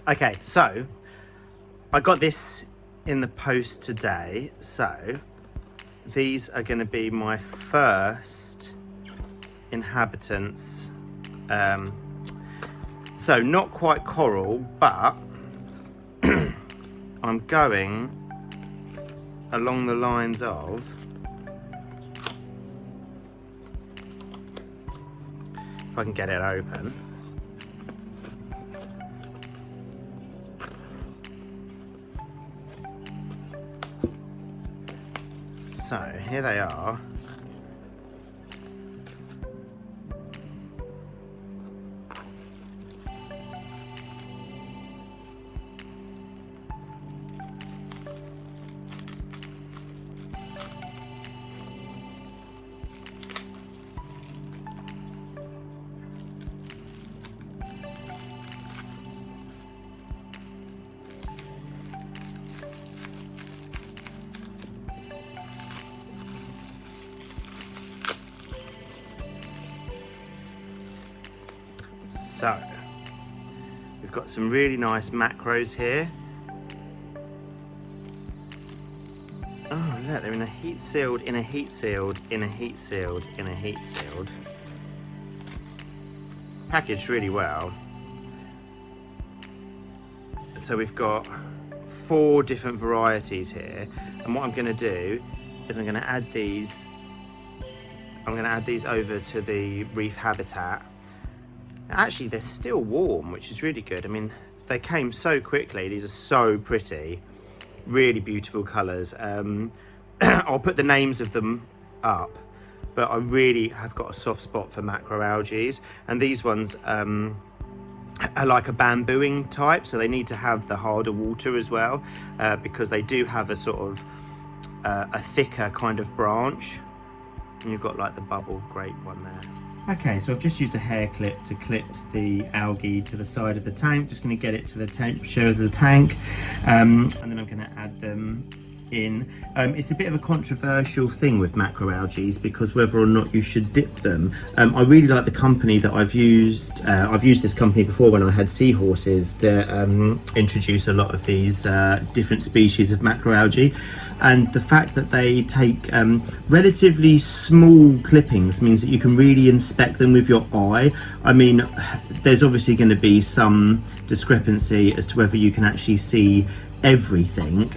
Okay, so I got this in the post today. So these are going to be my first inhabitants. So not quite coral, but I'm going along the lines of, if I can get it open. So here they are. So we've got some really nice macros here. Oh look, they're in a heat sealed, in a heat sealed, in a heat sealed, in a heat sealed. Packaged really well. So we've got 4 different varieties here, and what I'm going to do is I'm going to add these over to the Reef Habitat. Actually, they're still warm, which is really good. I mean, they came so quickly. These are so pretty, really beautiful colours. I'll put the names of them up, but I really have got a soft spot for macroalgae, and these ones are like a bambooing type, so they need to have the harder water as well, because they do have a sort of a thicker kind of branch, and you've got like the bubble grape one there. Okay, so I've just used a hair clip to clip the algae to the side of the tank. Just going to get it to the temperature of the tank, and then I'm going to add them in. It's a bit of a controversial thing with macroalgae because whether or not you should dip them. I really like the company that I've used. I've used this company before when I had seahorses to introduce a lot of these different species of macroalgae. And the fact that they take relatively small clippings means that you can really inspect them with your eye. I mean, there's obviously going to be some discrepancy as to whether you can actually see everything.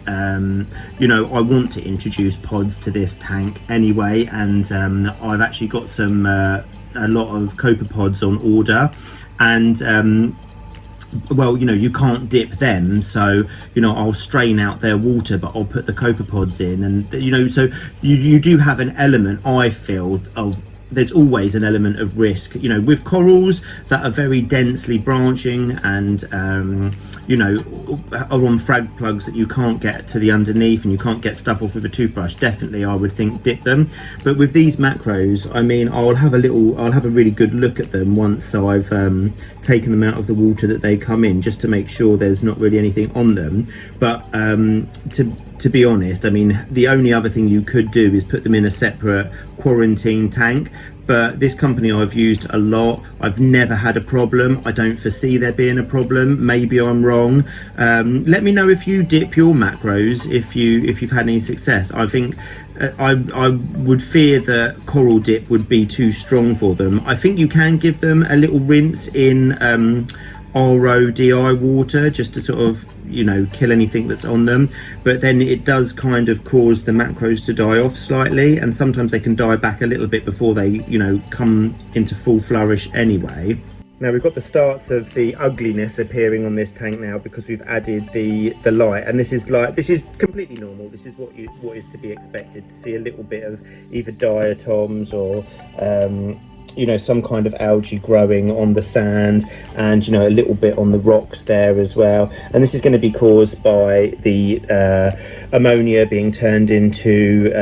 You know, I want to introduce pods to this tank anyway, and I've actually got some a lot of copepods on order, and well, you know, you can't dip them, so you know, I'll strain out their water, but I'll put the copepods in, and you know, so you do have an element, I feel, of there's always an element of risk, you know, with corals that are very densely branching and you know, are on frag plugs that you can't get to the underneath and you can't get stuff off with a toothbrush. Definitely I would think dip them. But with these macros, I mean, I'll have a really good look at them once I've taken them out of the water that they come in, just to make sure there's not really anything on them. But to be honest, I mean, the only other thing you could do is put them in a separate quarantine tank. But this company I've used a lot. I've never had a problem. I don't foresee there being a problem. Maybe I'm wrong. Let me know if you dip your macros, if you've had any success. I think I would fear that coral dip would be too strong for them. I think you can give them a little rinse in RO/DI water, just to sort of, you know, kill anything that's on them, but then it does kind of cause the macros to die off slightly, and sometimes they can die back a little bit before they, you know, come into full flourish anyway. Now we've got the starts of the ugliness appearing on this tank now because we've added the light, and this is completely normal. This is what is to be expected, to see a little bit of either diatoms or you know, some kind of algae growing on the sand, and you know, a little bit on the rocks there as well. And this is going to be caused by the ammonia being turned into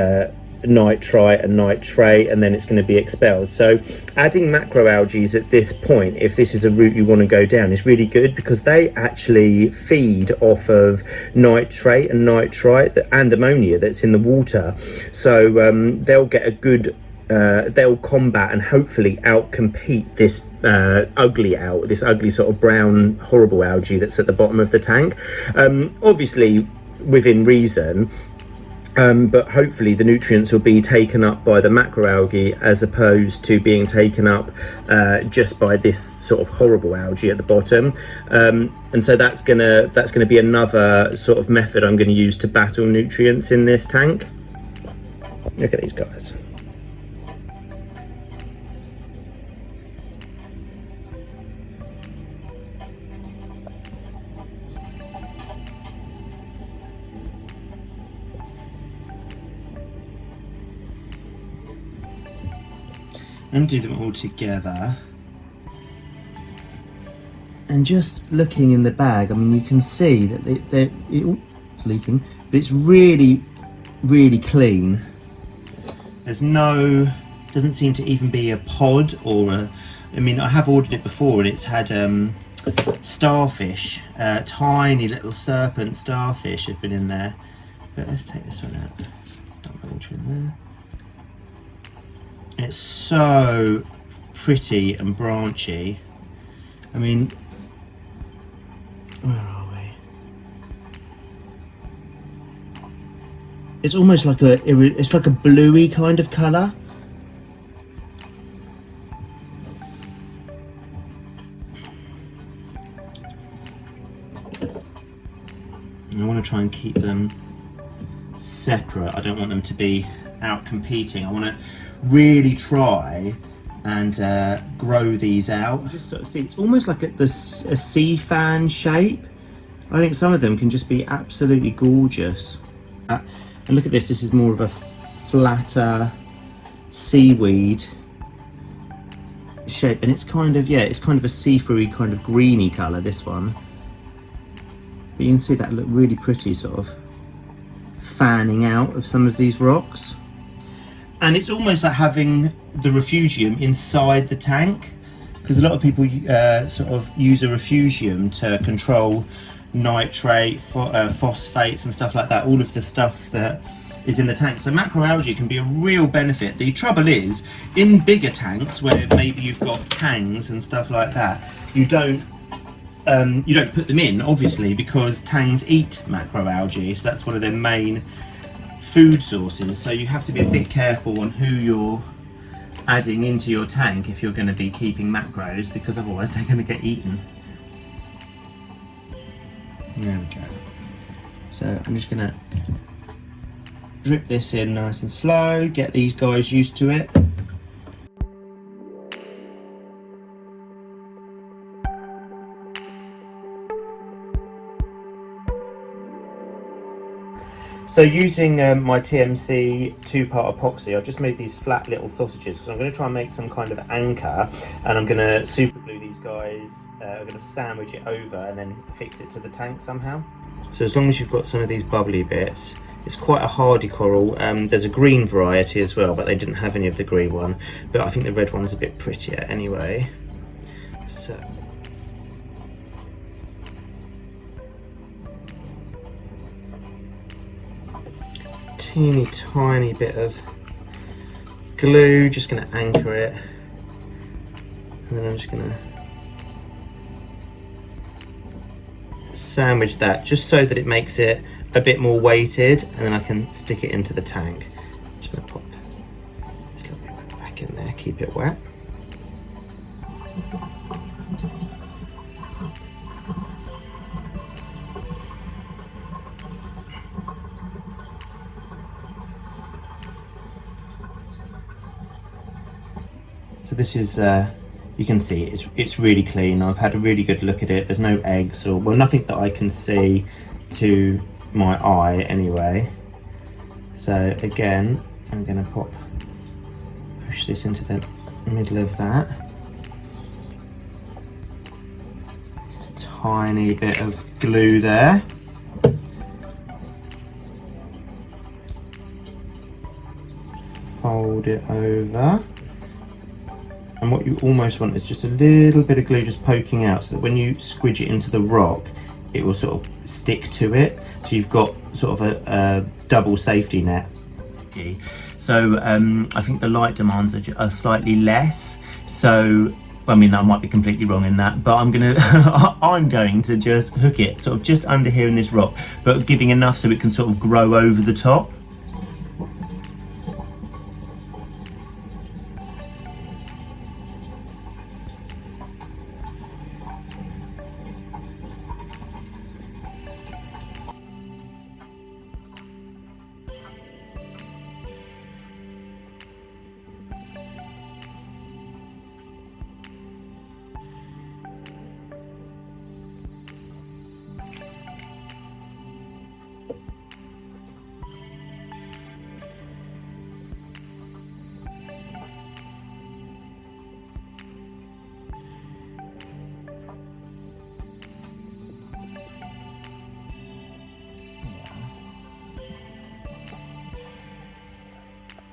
nitrite and nitrate, and then it's going to be expelled. So adding macroalgae at this point, if this is a route you want to go down, is really good because they actually feed off of nitrate and nitrite and ammonia that's in the water. So they'll get a good they'll combat and hopefully outcompete this this ugly sort of brown horrible algae that's at the bottom of the tank, obviously within reason. But hopefully the nutrients will be taken up by the macroalgae as opposed to being taken up just by this sort of horrible algae at the bottom. And so that's gonna be another sort of method I'm going to use to battle nutrients in this tank. Look at these guys. I'm going to do them all together, and just looking in the bag, I mean, you can see that it's leaking, but it's really clean. There's doesn't seem to even be a pod or I mean, I have ordered it before and it's had starfish, tiny little serpent starfish have been in there, but let's take this one out. Dump water in there. It's so pretty and branchy. I mean, where are we? It's almost like it's like a bluey kind of colour. And I want to try and keep them separate. I don't want them to be out competing. I want to really try and grow these out. You just sort of see it's almost like a sea fan shape. I think some of them can just be absolutely gorgeous. And look at this is more of a flatter seaweed shape, and it's kind of, yeah, it's kind of a see-through kind of greeny colour, this one. But you can see that look really pretty, sort of fanning out of some of these rocks. And it's almost like having the refugium inside the tank, because a lot of people sort of use a refugium to control nitrate, phosphates and stuff like that, all of the stuff that is in the tank. So macroalgae can be a real benefit. The trouble is, in bigger tanks where maybe you've got tangs and stuff like that, you don't put them in, obviously, because tangs eat macroalgae, so that's one of their main food sources. So you have to be a bit careful on who you're adding into your tank if you're going to be keeping macros, because otherwise they're going to get eaten. There we go. So I'm just going to drip this in nice and slow, get these guys used to it. So using my TMC 2-part epoxy, I've just made these flat little sausages because I'm going to try and make some kind of anchor, and I'm going to super glue these guys. I'm going to sandwich it over and then fix it to the tank somehow. So as long as you've got some of these bubbly bits, it's quite a hardy coral. There's a green variety as well, but they didn't have any of the green one. But I think the red one is a bit prettier anyway. So. Teeny tiny bit of glue, just going to anchor it, and then I'm just going to sandwich that just so that it makes it a bit more weighted, and then I can stick it into the tank. Just going to pop this little bit back in there, keep it wet. So this is, you can see it's really clean. I've had a really good look at it. There's no eggs, or, well, nothing that I can see to my eye anyway. So again, I'm going to push this into the middle of that. Just a tiny bit of glue there. Fold it over. And what you almost want is just a little bit of glue just poking out, so that when you squidge it into the rock, it will sort of stick to it. So you've got sort of a double safety net. algae. So I think the light demands are slightly less. So I mean, I might be completely wrong in that, but I'm going to just hook it sort of just under here in this rock, but giving enough so it can sort of grow over the top.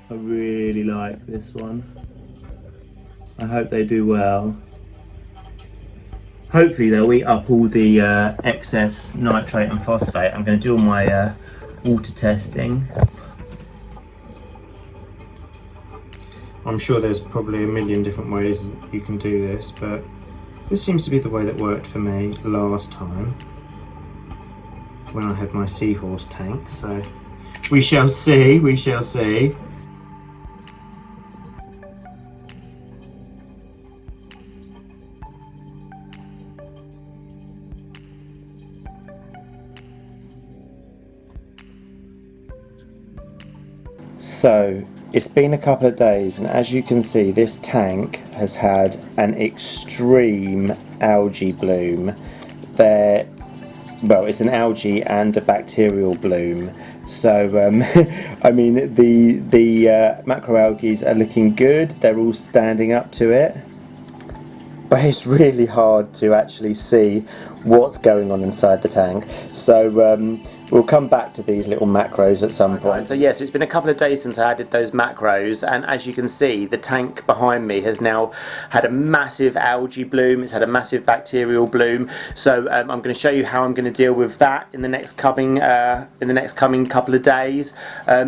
I really like this one. I hope they do well. Hopefully they'll eat up all the excess nitrate and phosphate. I'm going to do all my water testing. I'm sure there's probably a million different ways you can do this, but this seems to be the way that worked for me last time when I had my seahorse tank, so we shall see, we shall see. So it's been a couple of days, and as you can see, this tank has had an extreme algae bloom. Well, it's an algae and a bacterial bloom. So I mean, the macroalgae are looking good. They're all standing up to it, but it's really hard to actually see what's going on inside the tank. So we'll come back to these little macros at some point. So yes, it's been a couple of days since I added those macros, and as you can see, the tank behind me has now had a massive algae bloom. It's had a massive bacterial bloom. So I'm going to show you how I'm going to deal with that in the next coming couple of days.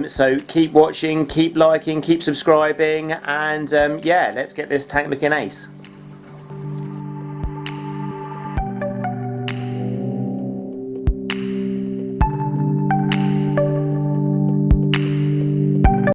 So keep watching, keep liking, keep subscribing, and yeah, let's get this tank looking ace.